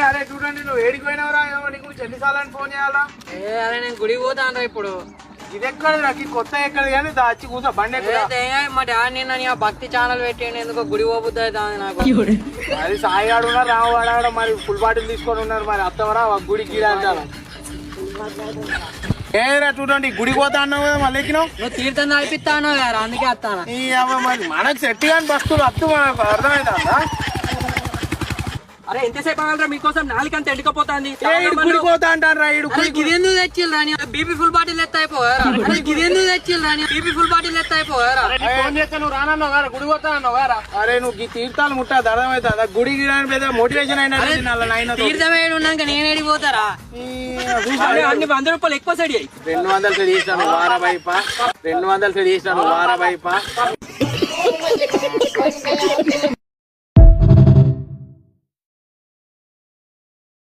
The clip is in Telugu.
అరే చూడండి నువ్వు ఏడికి పోయినవరా నీకు చెల్లిసాలని ఫోన్ చేయాలా అరే నేను గుడికి పోతాను ఇప్పుడు ఇది ఎక్కడ నాకు కొత్త ఎక్కడది కానీ దాచి కూర్చో బండి మా డాడీ నిన్న భక్తి ఛానల్ పెట్టండి ఎందుకో గుడి పోబుద్ది అవుతుంది నాకు అది సాయిగాడు ఉన్నారు రామవాడ మరి ఫుల్ బాటిల్ తీసుకొని ఉన్నారు మరి అత్తవరా గుడికి గీడ అంటారు ఏరా చూడండి గుడికి పోతా అన్నావు కదా మళ్ళీ ఎక్కినావు నువ్వు తీర్థం నడిపిస్తాను కదా అందుకే వస్తాను మరి మనకు సెట్ కానీ బస్సులు అత్తు మనకు అర్థమైందా అరే ఎంతసేపు అవ్వాలరా మీకోసం నాలుకంత ఎండుకపోతుంది పోతా అంటారా గిదెందుకు తెచ్చిల్రా బీపీ ఫుల్ బాటిల్ ఎత్త అయిపోయారా గిదెందుకు తెచ్చిల్రా బీపీ ఫుల్ బాటిల్ ఎత్త అయిపోయారా ఫోన్ చేస్తే నువ్వు రానన్నావు కదా గుడి పోతా అన్నావు కదా అరే నువ్వు ఈ తీర్థాలు ముట్టదు అర్థమవుతుందా గుడి గిడ మోటివేషన్ అయినా తీర్థం వేయడం ఉన్నాక నేను ఏడిపోతారా అన్ని 100 రూపాయలు ఎక్కువ సడి 200 సెడి చేసినాను వారా బైపా 200 సెడి చేసినాను వారా బైపా